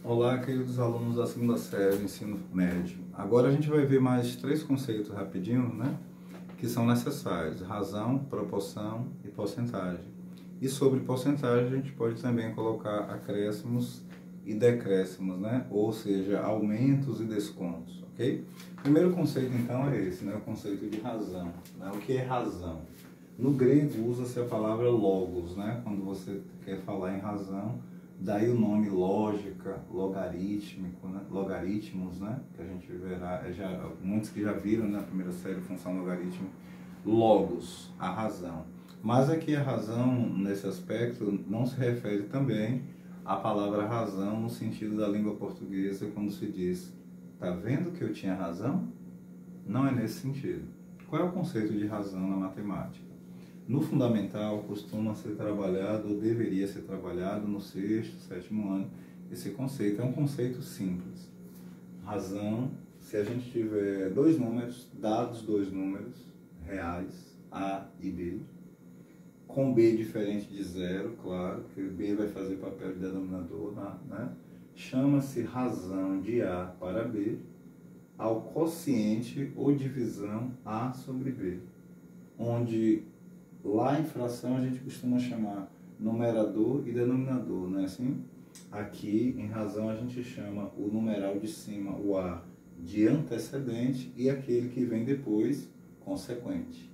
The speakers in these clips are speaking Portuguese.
Olá, queridos alunos da segunda série do ensino médio. Agora a gente vai ver mais 3 conceitos rapidinho, né? Que são necessários: razão, proporção e porcentagem. E sobre porcentagem a gente pode também colocar acréscimos e decréscimos, né? Ou seja, aumentos e descontos, ok? O primeiro conceito então é esse, né? O conceito de razão, né? O que é razão? No grego usa-se a palavra logos, né? Quando você quer falar em razão, daí o nome lógica, logarítmico, né? Logaritmos, né? Que a gente verá, muitos que já viram na primeira série função logarítmica, logos, a razão. Mas aqui a razão, nesse aspecto, não se refere também à palavra razão no sentido da língua portuguesa, quando se diz, tá vendo que eu tinha razão? Não é nesse sentido. Qual é o conceito de razão na matemática? No fundamental, costuma ser trabalhado, ou deveria ser trabalhado, no 6º, 7º ano. Esse conceito é um conceito simples. Razão, se a gente tiver dois números, dados dois números reais, A e B, com B diferente de zero, claro, que B vai fazer papel de denominador, né? Chama-se razão de A para B ao quociente ou divisão A sobre B, onde lá em fração a gente costuma chamar numerador e denominador, não é assim? Aqui, em razão, a gente chama o numeral de cima, o A, de antecedente e aquele que vem depois, consequente.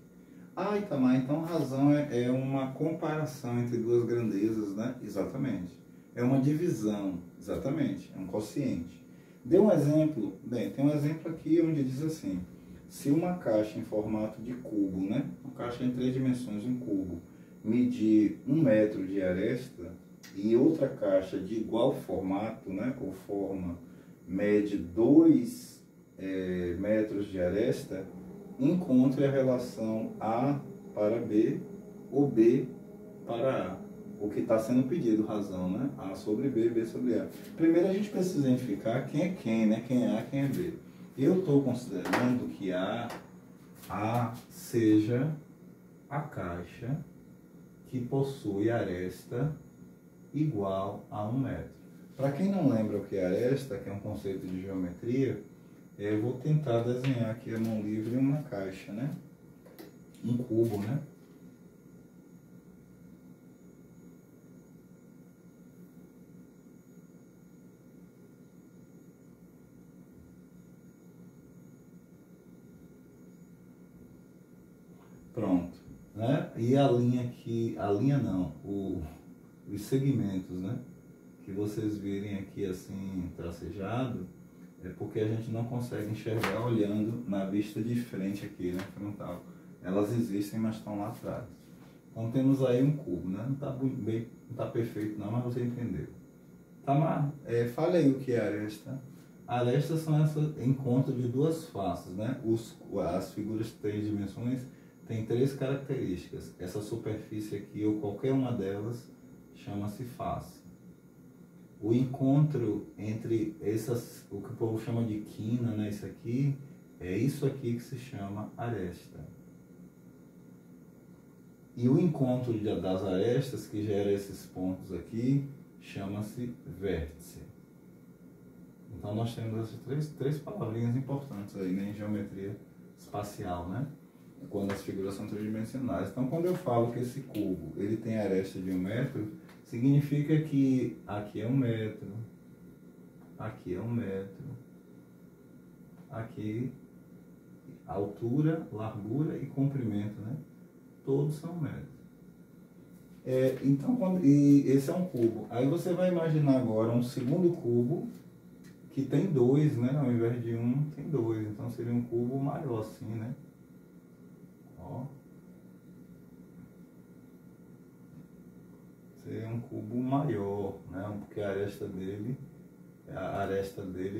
Ah, Itamar, então razão é uma comparação entre duas grandezas, né? Exatamente. É uma divisão, exatamente, é um quociente. Dê um exemplo, bem, tem um exemplo aqui onde diz assim: se uma caixa em formato de cubo, né? Uma caixa em 3 dimensões, um cubo, medir 1 metro de aresta e outra caixa de igual formato, né? Ou forma, mede 2 metros de aresta, encontre a relação A para B ou B para A. O que está sendo pedido, razão, né? A sobre B, B sobre A. Primeiro a gente precisa identificar quem é quem, né? Quem é A, quem é B. Eu estou considerando que A seja a caixa que possui aresta igual a 1 metro. Para quem não lembra o que é aresta, que é um conceito de geometria, eu vou tentar desenhar aqui a mão livre uma caixa, né? Um cubo, né? Pronto, né? E a linha aqui, a linha não, os segmentos, né? Que vocês virem aqui assim tracejado, é porque a gente não consegue enxergar olhando na vista de frente aqui, né? Frontal. Elas existem, mas estão lá atrás. Então temos aí um cubo, né? Não está bem, não tá perfeito não, mas você entendeu. Tá, mas fale aí o que é aresta. Arestas são esse encontro de duas faces, né? As figuras de 3 dimensões tem 3 características. Essa superfície aqui, ou qualquer uma delas, chama-se face. O encontro entre essas, o que o povo chama de quina, né? Isso aqui, é isso aqui que se chama aresta. E o encontro das arestas, que gera esses pontos aqui, chama-se vértice. Então nós temos essas três palavrinhas importantes aí, né, em geometria espacial, né? Quando as figuras são tridimensionais. Então, quando eu falo que esse cubo ele tem aresta de 1 metro, significa que aqui é 1 metro, aqui é 1 metro, aqui altura, largura e comprimento, né? Todos são 1 metro. Então, e esse é um cubo. Aí você vai imaginar agora um segundo cubo que tem 2, né? Ao invés de 1, tem 2. Então seria um cubo maior assim, né? Ó. Seria um cubo maior, né? Porque a aresta dele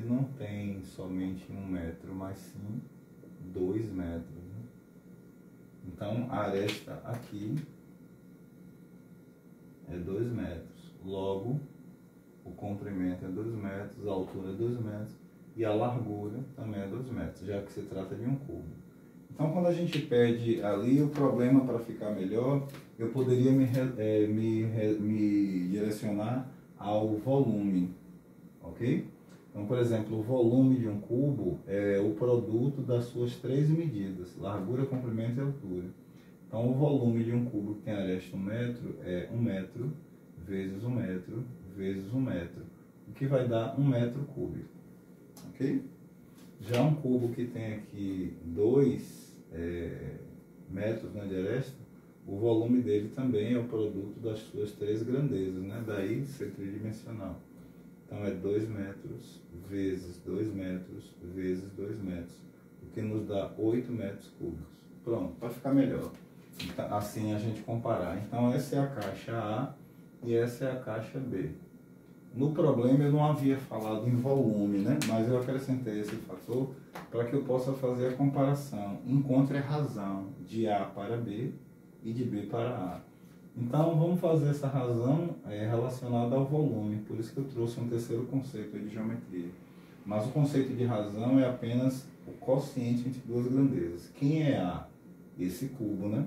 não tem somente 1 metro, mas sim 2 metros. Né? Então a aresta aqui é 2 metros. Logo, o comprimento é 2 metros, a altura é 2 metros e a largura também é 2 metros, já que se trata de um cubo. Então, quando a gente pede ali o problema, para ficar melhor, eu poderia me direcionar ao volume. ok? Então, por exemplo, o volume de um cubo é o produto das suas três medidas, largura, comprimento e altura. Então, o volume de um cubo que tem aresta 1 metro é 1 metro vezes 1 metro vezes 1 metro, o que vai dar 1 metro cúbico, ok? Já um cubo que tem aqui 2 metros, né, de aresta, o volume dele também é o produto das suas três grandezas, né? Daí ser tridimensional. Então é 2 metros vezes 2 metros vezes 2 metros, o que nos dá 8 metros cúbicos. Pronto, para ficar melhor. Então, assim a gente comparar. Então essa é a caixa A e essa é a caixa B. No problema eu não havia falado em volume, né? Mas eu acrescentei esse fator para que eu possa fazer a comparação. Encontre a razão de A para B e de B para A. Então vamos fazer essa razão relacionada ao volume, por isso que eu trouxe um terceiro conceito de geometria. Mas o conceito de razão é apenas o quociente entre duas grandezas. Quem é A? Esse cubo, né?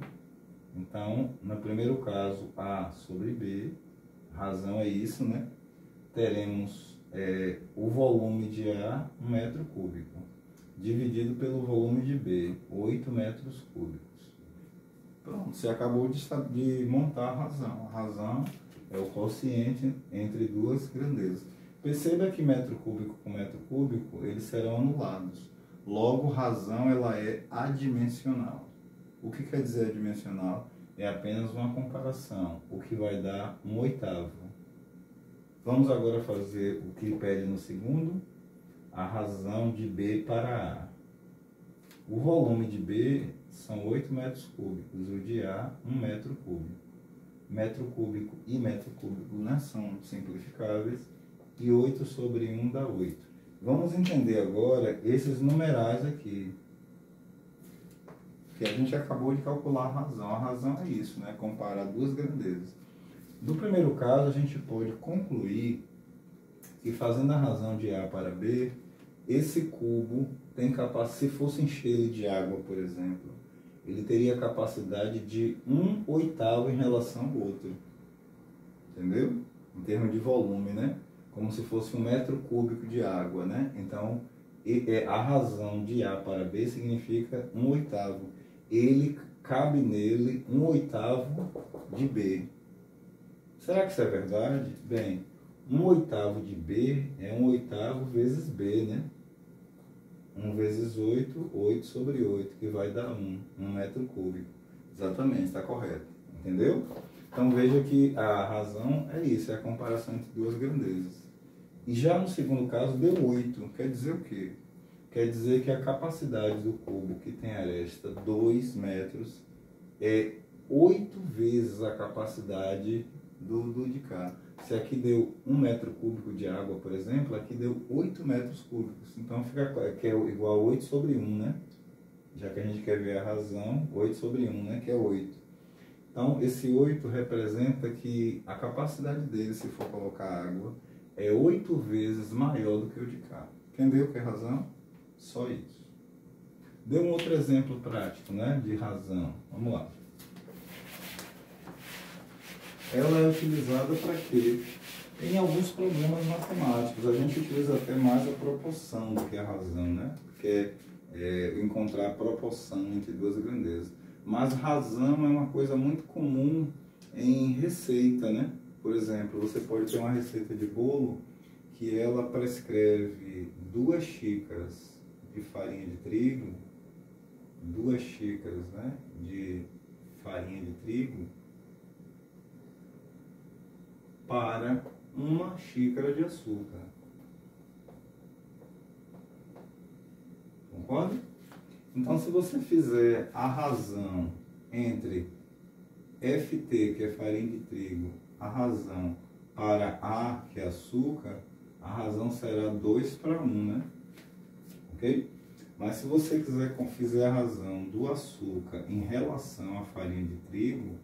Então, no primeiro caso, A sobre B, razão é isso, né? Teremos o volume de A, 1 metro cúbico, dividido pelo volume de B, 8 metros cúbicos. Pronto, você acabou de montar a razão. A razão é o quociente entre duas grandezas. Perceba que metro cúbico com metro cúbico, eles serão anulados. Logo, razão ela é adimensional. O que quer dizer adimensional? É apenas uma comparação, o que vai dar 1/8. Vamos agora fazer o que pede no segundo, a razão de B para A. O volume de B são 8 metros cúbicos, o de A, 1 metro cúbico. Metro cúbico e metro cúbico, né, são simplificáveis, e 8 sobre 1 dá 8. Vamos entender agora esses numerais aqui, que a gente acabou de calcular a razão. A razão é isso, né, comparar duas grandezas. No primeiro caso, a gente pode concluir que fazendo a razão de A para B, esse cubo tem capacidade, se fosse encher ele de água, por exemplo, ele teria capacidade de 1/8 em relação ao outro. Entendeu? Em termos de volume, né? Como se fosse 1 metro cúbico de água, né? Então, a razão de A para B significa 1/8. Ele cabe nele 1/8 de B. Será que isso é verdade? Bem, 1/8 de B é 1/8 vezes B, né? 1 vezes 8, 8 sobre 8, que vai dar 1 metro cúbico. Exatamente, está correto. Entendeu? Então veja que a razão é isso, é a comparação entre duas grandezas. E já no segundo caso deu 8. Quer dizer o quê? Quer dizer que a capacidade do cubo que tem aresta 2 metros é 8 vezes a capacidade do de cá. Se aqui deu 1 metro cúbico de água, por exemplo, aqui deu 8 metros cúbicos. Então fica claro que é igual a 8 sobre 1, né? Já que a gente quer ver a razão, 8 sobre 1, né? Que é 8. Então esse 8 representa que a capacidade dele, se for colocar água, é 8 vezes maior do que o de cá. Entendeu que é razão? Só isso. Dê um outro exemplo prático, né? De razão. Vamos lá. Ela é utilizada para quê? Em alguns problemas matemáticos, a gente utiliza até mais a proporção do que a razão, né? Porque é encontrar a proporção entre duas grandezas. Mas razão é uma coisa muito comum em receita, né? Por exemplo, você pode ter uma receita de bolo que ela prescreve 2 xícaras de farinha de trigo, 2 xícaras, né, de farinha de trigo, para 1 xícara de açúcar. Concorda? Então, se você fizer a razão entre FT, que é farinha de trigo, a razão para A, que é açúcar, a razão será 2 para 1, né? Ok? Mas se você fizer a razão do açúcar em relação à farinha de trigo,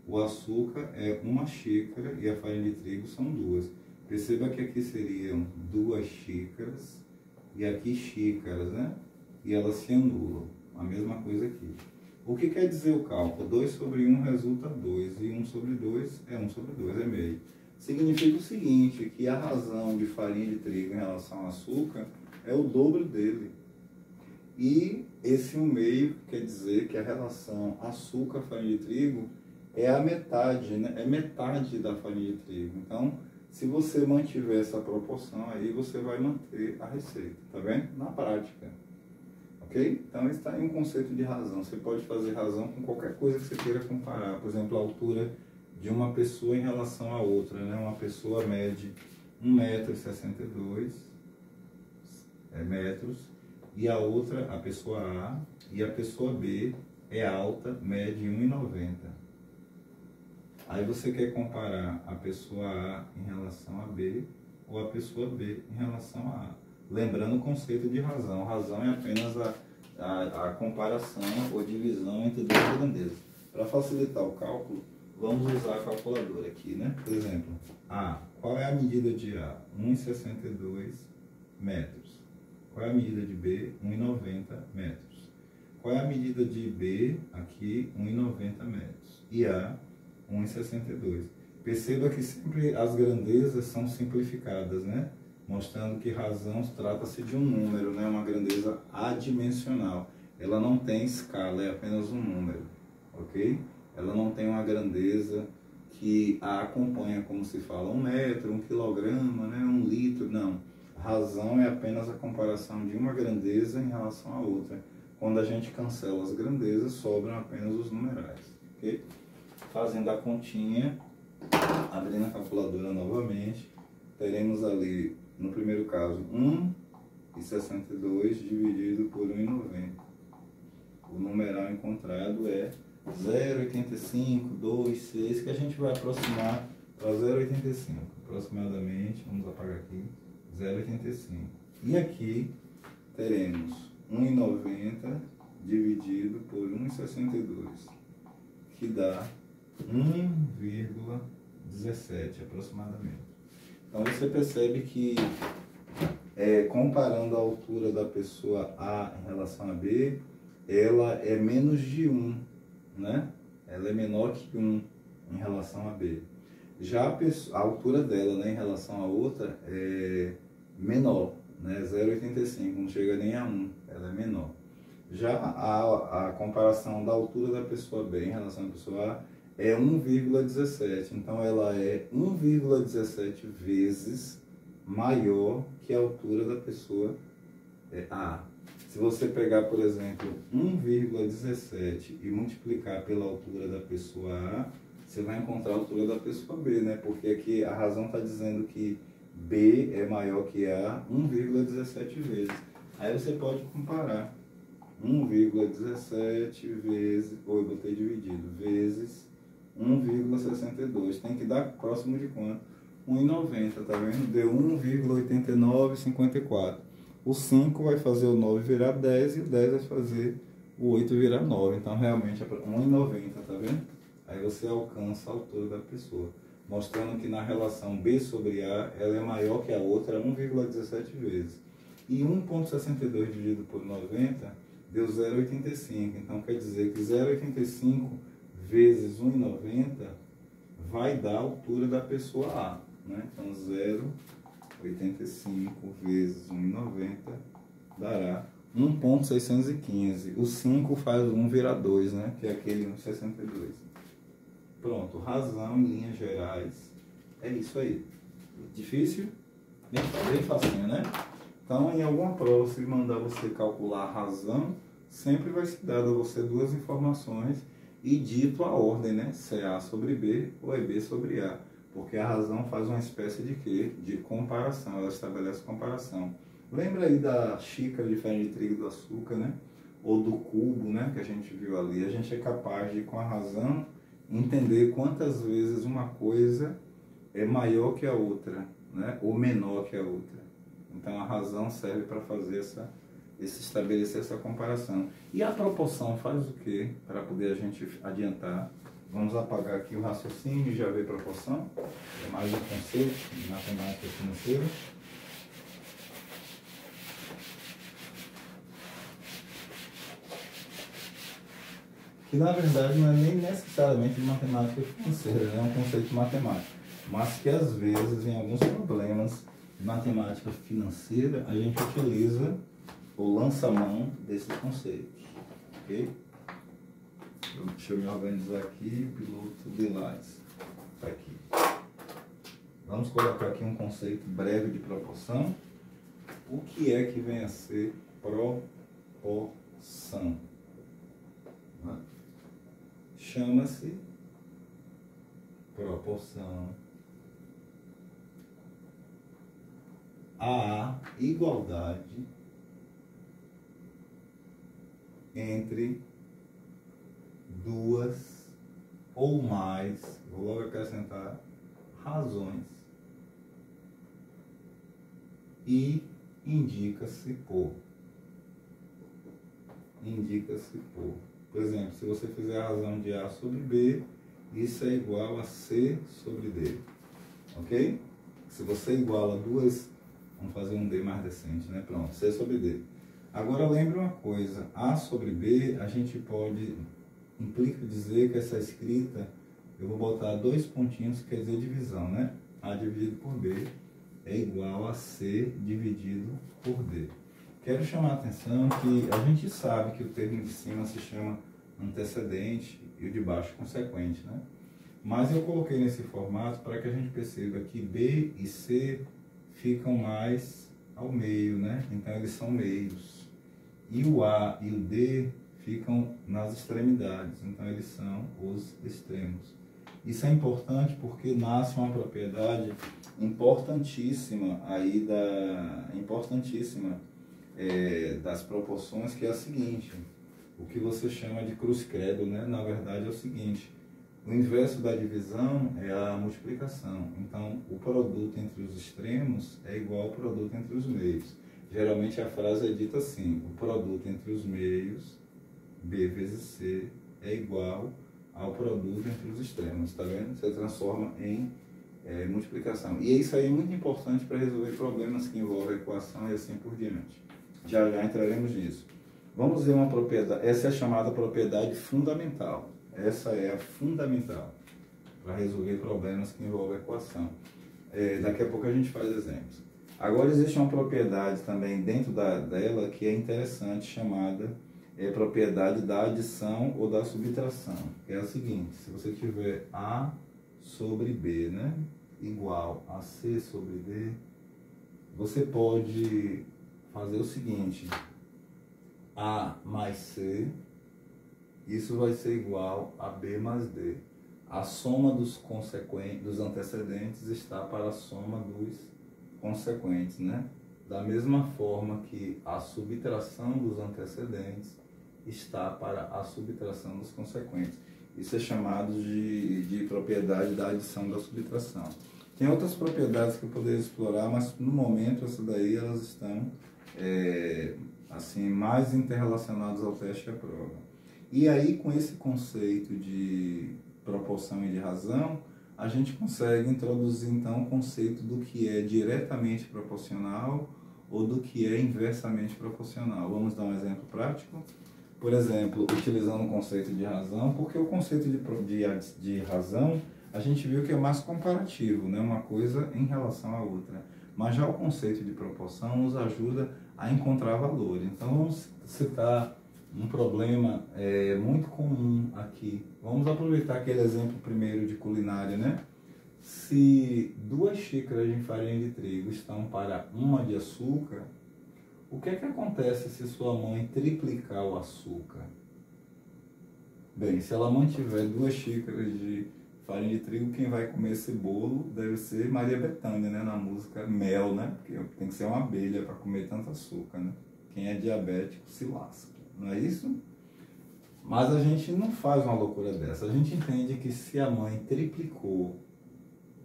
o açúcar é 1 xícara e a farinha de trigo são 2. Perceba que aqui seriam 2 xícaras e aqui xícaras, né? E elas se anulam. A mesma coisa aqui. O que quer dizer o cálculo? 2 sobre 1 resulta 2 e 1 sobre 2 é 1 sobre 2, é meio. significa o seguinte, que a razão de farinha de trigo em relação ao açúcar é o dobro dele. E esse 1/2 quer dizer que a relação açúcar-farinha de trigo é a metade, né? É metade da farinha de trigo. Então, se você mantiver essa proporção aí, você vai manter a receita, tá vendo? Na prática. Ok? Então, está aí um conceito de razão. Você pode fazer razão com qualquer coisa que você queira comparar. Por exemplo, a altura de uma pessoa em relação à outra, né? Uma pessoa mede 1,62 metros, e a outra, a pessoa A, e a pessoa B é alta, mede 1,90. Aí você quer comparar a pessoa A em relação a B ou a pessoa B em relação a A. Lembrando o conceito de razão. Razão é apenas a comparação ou divisão entre duas grandezas. Para facilitar o cálculo, vamos usar a calculadora aqui, né? Por exemplo, A. Qual é a medida de A? 1,62 metros. Qual é a medida de B? 1,90 metros. Qual é a medida de B? Aqui, 1,90 metros. E A, 1,62. Perceba que sempre as grandezas são simplificadas, né? Mostrando que razão trata-se de um número, né? Uma grandeza adimensional. Ela não tem escala, é apenas um número, ok? Ela não tem uma grandeza que a acompanha, como se fala, 1 metro, 1 quilograma, né? 1 litro, não. Razão é apenas a comparação de uma grandeza em relação à outra. Quando a gente cancela as grandezas, sobram apenas os numerais, ok? Fazendo a continha, abrindo a calculadora novamente, teremos ali, no primeiro caso, 1,62 dividido por 1,90. O numeral encontrado é 0,8526, que a gente vai aproximar para 0,85. Aproximadamente, vamos apagar aqui, 0,85. E aqui teremos 1,90 dividido por 1,62, que dá 1,17 aproximadamente. Então você percebe que comparando a altura da pessoa A em relação a B, ela é menos de 1, né? Ela é menor que 1 em relação a B. Já a altura dela, né, em relação a outra é menor, né? 0,85, não chega nem a 1, ela é menor. Já a comparação da altura da pessoa B em relação à pessoa A é 1,17, então ela é 1,17 vezes maior que a altura da pessoa A. Se você pegar, por exemplo, 1,17 e multiplicar pela altura da pessoa A, você vai encontrar a altura da pessoa B, né? Porque aqui a razão está dizendo que B é maior que A 1,17 vezes. Aí você pode comparar 1,17 vezes, ou eu botei dividido, vezes 1,62. Tem que dar próximo de quanto? 1,90, tá vendo? Deu 1,8954. O 5 vai fazer o 9 virar 10 e o 10 vai fazer o 8 virar 9. Então, realmente, é 1,90, tá vendo? Aí você alcança a altura da pessoa. Mostrando que na relação B sobre A, ela é maior que a outra 1,17 vezes. E 1,62 dividido por 90 deu 0,85. Então, quer dizer que 0,85 vezes 1,90 vai dar a altura da pessoa A, né? Então 0,85 vezes 1,90 dará 1,615. O 5 faz 1 virar 2, né? Que é aquele 1,62. Pronto, razão em linhas gerais é isso aí. Difícil? Bem facinho, né? Então, em alguma prova, se mandar você calcular a razão, sempre vai ser dada a você duas informações e dito a ordem, né? Se é A sobre B ou é B sobre A. Porque a razão faz uma espécie de quê? De comparação, ela estabelece comparação. Lembra aí da xícara de farinha de trigo e do açúcar, né? Ou do cubo, né? Que a gente viu ali. A gente é capaz de, com a razão, entender quantas vezes uma coisa é maior que a outra, né? Ou menor que a outra. Então a razão serve para fazer estabelecer essa comparação. E a proporção faz o quê? Para poder a gente adiantar. Vamos apagar aqui o raciocínio e já ver proporção. É mais um conceito de matemática financeira. Que na verdade não é nem necessariamente de matemática financeira, é um conceito matemático. mas que às vezes, em alguns problemas de matemática financeira, a gente utiliza o lança-mão desses conceitos, ok? Deixa eu me organizar aqui, piloto de Lattes, tá aqui. Vamos colocar aqui um conceito breve de proporção. O que é que vem a ser proporção? Chama-se proporção à igualdade entre duas ou mais, vou logo acrescentar, razões, e indica-se por, por exemplo, se você fizer a razão de A sobre B, isso é igual a C sobre D, ok? Se você iguala duas, vamos fazer um D mais decente, né? Pronto, C sobre D. Agora lembre uma coisa, A sobre B, a gente pode, implica dizer que essa escrita, eu vou botar dois pontinhos, quer dizer divisão, né? A dividido por B é igual a C dividido por D. Quero chamar a atenção que a gente sabe que o termo de cima se chama antecedente e o de baixo consequente, né? Mas eu coloquei nesse formato para que a gente perceba que B e C ficam mais ao meio, né? Então eles são meios. E o A e o D ficam nas extremidades, então eles são os extremos. Isso é importante porque nasce uma propriedade importantíssima aí das proporções, que é a seguinte: o que você chama de cruz credo, né? Na verdade é o seguinte: o inverso da divisão é a multiplicação. Então, o produto entre os extremos é igual ao produto entre os meios. Geralmente a frase é dita assim: o produto entre os meios, B vezes C, é igual ao produto entre os extremos. Está vendo? Você transforma em multiplicação. E isso aí é muito importante para resolver problemas que envolvem equação e assim por diante. Já entraremos nisso. Vamos ver uma propriedade. Essa é a chamada propriedade fundamental. Essa é a fundamental para resolver problemas que envolvem equação. Daqui a pouco a gente faz exemplos. Agora existe uma propriedade também dentro dela que é interessante, chamada propriedade da adição ou da subtração. Que é a seguinte: se você tiver A sobre B, né, igual a C sobre D, você pode fazer o seguinte: A mais C, isso vai ser igual a B mais D. A soma dos antecedentes está para a soma dos consequentes, né? Da mesma forma que a subtração dos antecedentes está para a subtração dos consequentes. Isso é chamado de propriedade da adição da subtração. Tem outras propriedades que eu poderia explorar, mas no momento essa daí elas estão assim, mais interrelacionadas ao teste e à prova. E aí, com esse conceito de proporção e de razão, a gente consegue introduzir então o conceito do que é diretamente proporcional ou do que é inversamente proporcional. Vamos dar um exemplo prático? Por exemplo, utilizando o conceito de razão, porque o conceito de razão a gente viu que é mais comparativo, né? Uma coisa em relação à outra. Mas já o conceito de proporção nos ajuda a encontrar valor. Então vamos citar um problema muito comum aqui. Vamos aproveitar aquele exemplo primeiro de culinária, né? Se 2 xícaras de farinha de trigo estão para 1 de açúcar, o que é que acontece se sua mãe triplicar o açúcar? Bem, se ela mantiver 2 xícaras de farinha de trigo, quem vai comer esse bolo deve ser Maria Bethânia, né? Na música Mel, né? Porque tem que ser uma abelha para comer tanto açúcar, né? Quem é diabético se lasca, não é isso? Mas a gente não faz uma loucura dessa. A gente entende que se a mãe triplicou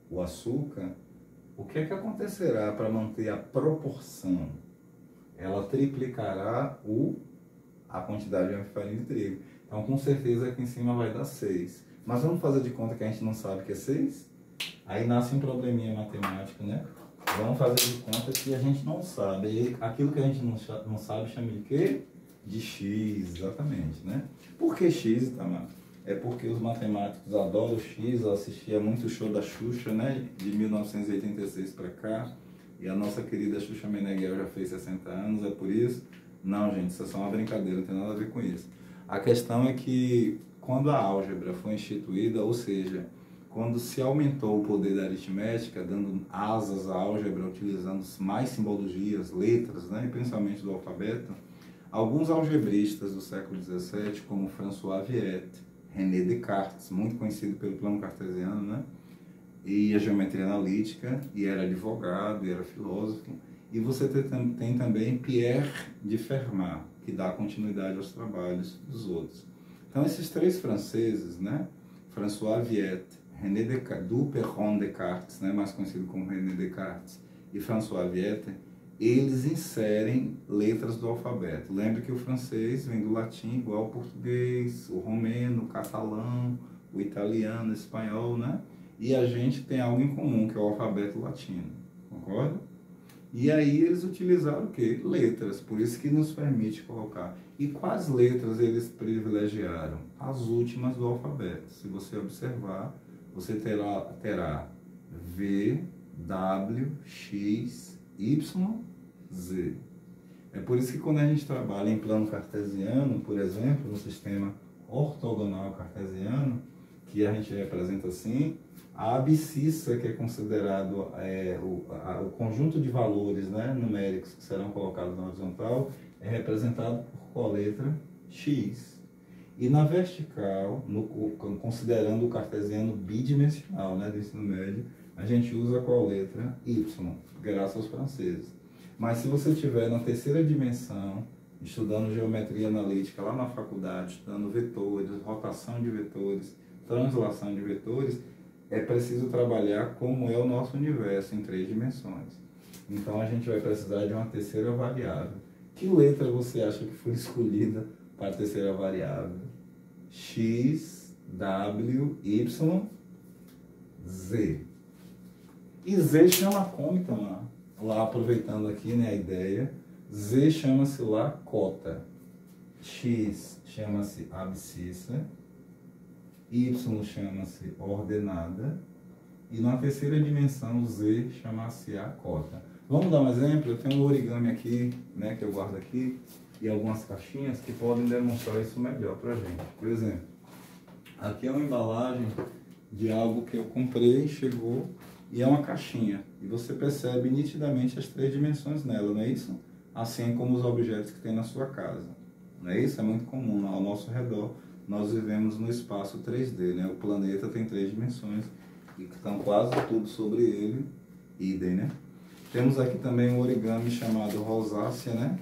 o açúcar, o que é que acontecerá para manter a proporção? Ela triplicará a quantidade de farinha de trigo. Então, com certeza aqui em cima vai dar 6. Mas vamos fazer de conta que a gente não sabe que é 6? Aí nasce um probleminha matemático, né? Vamos fazer de conta que a gente não sabe. E aquilo que a gente não sabe chama de quê? De x, exatamente, né? Por que x, Itamar? é porque os matemáticos adoram o X. Eu assistia muito o show da Xuxa, né, de 1986 para cá, e a nossa querida Xuxa Meneghel já fez 60 anos, é por isso? Não, gente, isso é só uma brincadeira, não tem nada a ver com isso. A questão é que quando a álgebra foi instituída, ou seja, quando se aumentou o poder da aritmética, dando asas à álgebra, utilizando mais simbologias, letras, né, e principalmente do alfabeto, alguns algebristas do século XVII, como François Viette, René Descartes, muito conhecido pelo plano cartesiano, né, e a geometria analítica, e era advogado, e era filósofo, e você tem também Pierre de Fermat, que dá continuidade aos trabalhos dos outros. Então, esses três franceses, né, François Viette, René Descartes, du Perron Descartes, né, mais conhecido como René Descartes, e François Viette, eles inserem letras do alfabeto. Lembre que o francês vem do latim igual ao português, o romeno, o catalão, o italiano, o espanhol, né? E a gente tem algo em comum, que é o alfabeto latino, concorda? E aí eles utilizaram o quê? Letras, por isso que nos permite colocar. E quais letras eles privilegiaram? As últimas do alfabeto. Se você observar, você terá V, W, X, Y, Z. É por isso que quando a gente trabalha em plano cartesiano, por exemplo, no sistema ortogonal cartesiano, que a gente representa assim, a abscissa, que é considerado o conjunto de valores, né, numéricos que serão colocados na horizontal, é representado por qual letra? X. E na vertical, considerando o cartesiano bidimensional, né, do ensino médio, a gente usa qual letra? Y, graças aos franceses. Mas se você estiver na terceira dimensão, estudando geometria analítica lá na faculdade, estudando vetores, rotação de vetores, translação de vetores, é preciso trabalhar como é o nosso universo em 3 dimensões. Então a gente vai precisar de uma terceira variável. Que letra você acha que foi escolhida para a terceira variável? X, W, Y, Z. E Z chama como, então, lá aproveitando aqui, né, a ideia, Z chama-se lá cota, X chama-se abscissa, Y chama-se ordenada, e na terceira dimensão Z chama-se a cota. Vamos dar um exemplo? Eu tenho um origami aqui, né, que eu guardo aqui, e algumas caixinhas que podem demonstrar isso melhor para a gente. Por exemplo, aqui é uma embalagem de algo que eu comprei, chegou, e é uma caixinha. E você percebe nitidamente as 3 dimensões nela, não é isso? Assim como os objetos que tem na sua casa. Não é isso? É muito comum ao nosso redor. Nós vivemos no espaço 3D, né? O planeta tem 3 dimensões e estão quase tudo sobre ele, idem, né? Temos aqui também um origami chamado rosácea, né?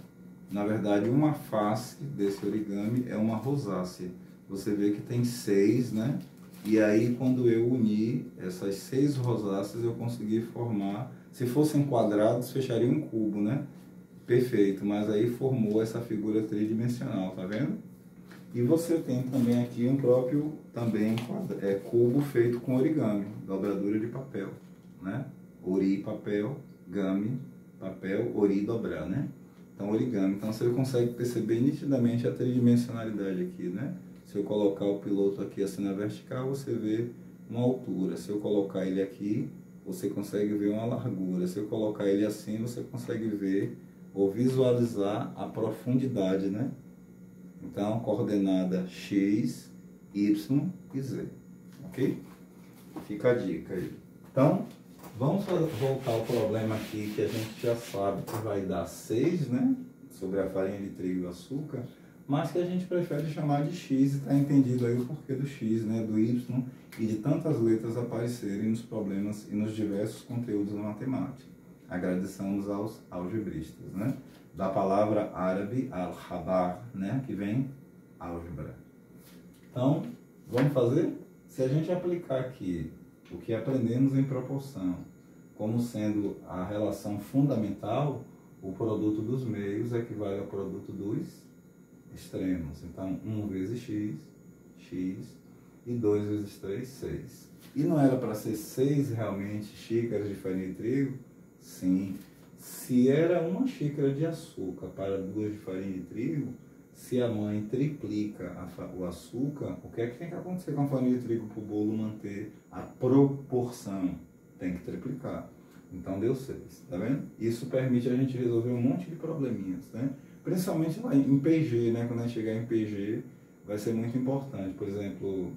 Na verdade, uma face desse origami é uma rosácea. Você vê que tem 6, né? E aí, quando eu uni essas 6 rosáceas, eu consegui formar, se fossem quadrados, fecharia um cubo, né? Perfeito, mas aí formou essa figura tridimensional, tá vendo? E você tem também aqui um próprio cubo feito com origami, dobradura de papel, né? Ori, papel, gami, papel, ori, dobrar, né? Então, origami. Então, você consegue perceber nitidamente a tridimensionalidade aqui, né? Se eu colocar o piloto aqui assim na vertical, você vê uma altura. Se eu colocar ele aqui, você consegue ver uma largura. Se eu colocar ele assim, você consegue ver ou visualizar a profundidade, né? Então, coordenada X, Y e Z, ok? Fica a dica aí. Então, vamos voltar ao problema aqui que a gente já sabe que vai dar 6, né? Sobre a farinha de trigo e açúcar, mas que a gente prefere chamar de X, e está entendido aí o porquê do X, né? Do Y e de tantas letras aparecerem nos problemas e nos diversos conteúdos da matemática. Agradecemos aos algebristas, né? Da palavra árabe, al-khabar, né? Que vem álgebra. Então, vamos fazer? Se a gente aplicar aqui o que aprendemos em proporção, como sendo a relação fundamental, o produto dos meios equivale ao produto dos extremos. Então, 1 vezes x, x, e 2 vezes 3, 6. E não era para ser 6 realmente xícaras de farinha de trigo? Sim. Se era uma xícara de açúcar para 2 de farinha de trigo, Se a mãe triplica o açúcar, o que é que tem que acontecer com a farinha de trigo para o bolo manter a proporção? Tem que triplicar. Então deu 6, tá vendo? Isso permite a gente resolver um monte de probleminhas, né? Principalmente lá em PG, né? Quando a gente chegar em PG, vai ser muito importante. Por exemplo,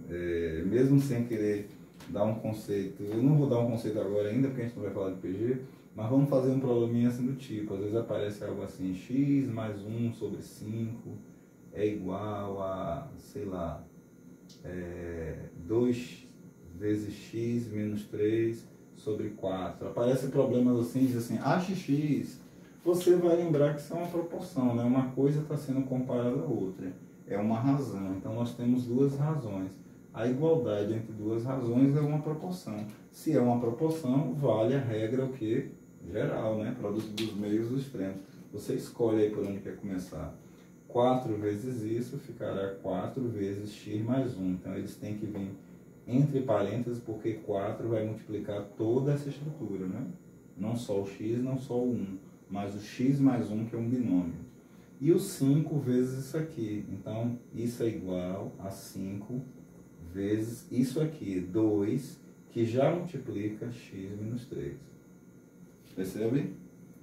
mesmo sem querer dar um conceito, eu não vou dar um conceito agora ainda, porque a gente não vai falar de PG, mas vamos fazer um probleminha assim do tipo, às vezes aparece algo assim, x mais 1 sobre 5 é igual a, sei lá, 2 vezes x menos 3 sobre 4. Aparece problemas assim, diz assim, ache x. Você vai lembrar que isso é uma proporção, né? Uma coisa está sendo comparada à outra. É uma razão. Então nós temos duas razões. A igualdade entre duas razões é uma proporção. Se é uma proporção, vale a regra o que? Geral, né? Produto dos meios e dos extremos. Você escolhe aí por onde quer começar. 4 vezes isso ficará 4 vezes x mais 1. Então eles têm que vir entre parênteses, porque 4 vai multiplicar toda essa estrutura, né? Não só o x, não só o 1, mas o x mais 1, que é um binômio. E o 5 vezes isso aqui. Então, isso é igual a 5 vezes isso aqui, 2, que já multiplica x menos 3. Percebe?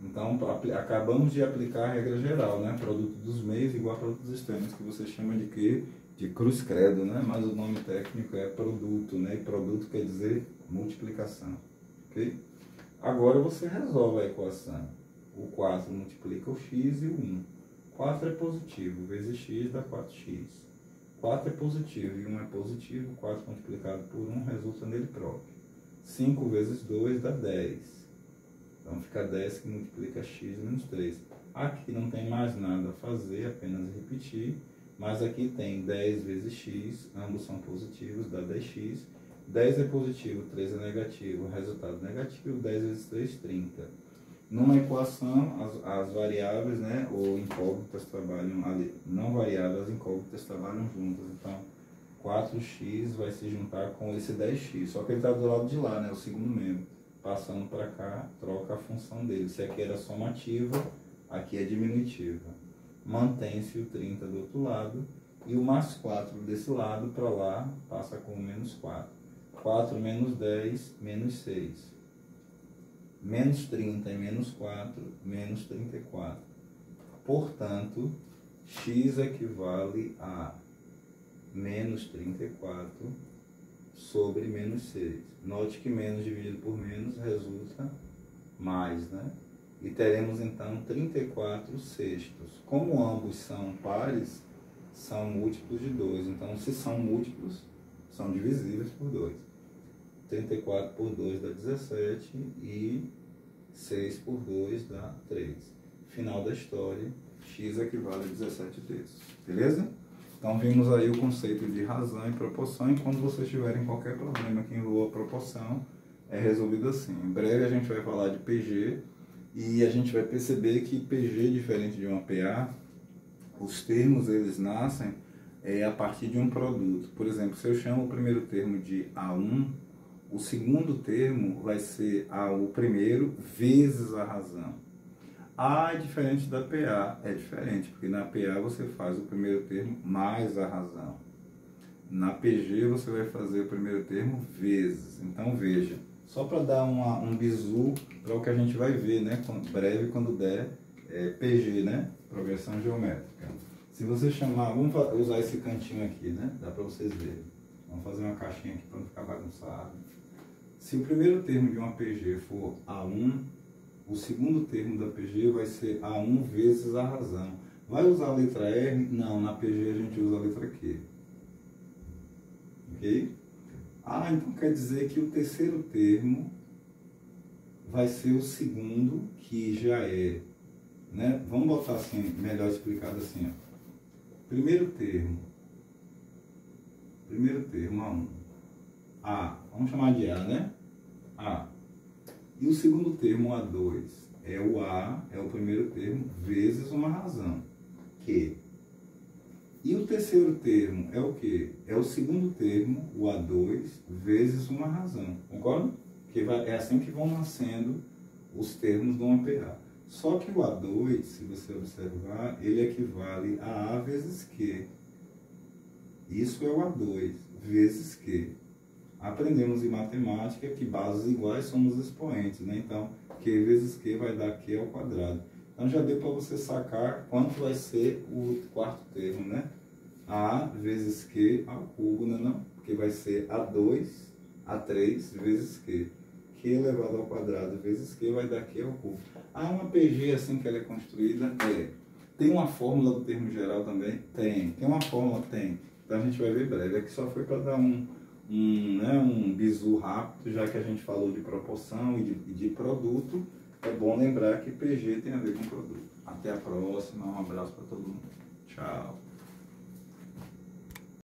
Então, acabamos de aplicar a regra geral, né? Produto dos meios igual a produto dos extremos, que você chama de quê? De cruz credo, né? Mas o nome técnico é produto, né? E produto quer dizer multiplicação, ok? Agora você resolve a equação. O 4 multiplica o x e o 1. 4 é positivo, vezes x dá 4x. 4 é positivo e 1 é positivo, 4 multiplicado por 1 resulta nele próprio. 5 vezes 2 dá 10. Então fica 10 que multiplica x menos 3. Aqui não tem mais nada a fazer, apenas repetir. Mas aqui tem 10 vezes x, ambos são positivos, dá 10x. 10 é positivo, 3 é negativo, resultado negativo, 10 vezes 3, 30. Numa equação, as variáveis, né, ou incógnitas trabalham ali, não variáveis, as incógnitas trabalham juntas. Então, 4x vai se juntar com esse 10x, só que ele está do lado de lá, né, o segundo membro. Passando para cá, troca a função dele. Se aqui era somativa, aqui é diminutiva. Mantém-se o 30 do outro lado, e o mais 4 desse lado para lá passa com o menos 4. 4 menos 10, menos 6. Menos 30 e menos 4, menos 34. Portanto, x equivale a menos 34 sobre menos 6. Note que menos dividido por menos resulta mais, né? E teremos então 34 sextos. Como ambos são pares, são múltiplos de 2. Então, se são múltiplos, são divisíveis por 2. 34 por 2 dá 17 e 6 por 2 dá 3. Final da história, x equivale a 17 terços. Beleza? Então vimos aí o conceito de razão e proporção, e quando vocês tiverem qualquer problema que envolva proporção, é resolvido assim. Em breve a gente vai falar de PG, e a gente vai perceber que PG, diferente de uma PA, os termos eles nascem a partir de um produto. Por exemplo, se eu chamo o primeiro termo de A1, o segundo termo vai ser o primeiro vezes a razão. A é diferente da PA, é diferente, porque na PA você faz o primeiro termo mais a razão. Na PG você vai fazer o primeiro termo vezes. Então veja, só para dar um bizu para o que a gente vai ver, né, breve quando der PG, né, progressão geométrica. Se você chamar, vamos usar esse cantinho aqui, né, dá para vocês verem. Vamos fazer uma caixinha aqui para não ficar bagunçado. Se o primeiro termo de uma PG for A1, o segundo termo da PG vai ser A1 vezes a razão. Vai usar a letra R? Não, na PG a gente usa a letra Q. Ok? Então quer dizer que o terceiro termo vai ser o segundo, que já é, né? Vamos botar assim, melhor explicado assim, ó. Primeiro termo A1. Vamos chamar de A, né? A. E o segundo termo, A2, é o A, é o primeiro termo, vezes uma razão, Q. E o terceiro termo é o quê? É o segundo termo, o A2, vezes uma razão. Concorda? É assim que vão nascendo os termos de uma PA. Só que o A2, se você observar, ele equivale a A vezes Q. Isso é o A2, vezes Q. Aprendemos em matemática que bases iguais são os expoentes, né? Então, Q vezes Q vai dar Q ao quadrado. Então, já deu para você sacar quanto vai ser o quarto termo, né? A vezes Q ao cubo, né? Não? Porque vai ser A2, A3 vezes Q. Q elevado ao quadrado vezes Q vai dar Q ao cubo. Há uma PG assim que ela é construída? Tem uma fórmula do termo geral também? Tem. Tem uma fórmula? Tem. Então, a gente vai ver breve. Aqui só foi para dar um bizu rápido, já que a gente falou de proporção e de produto. É bom lembrar que PG tem a ver com produto. Até a próxima, um abraço para todo mundo. Tchau.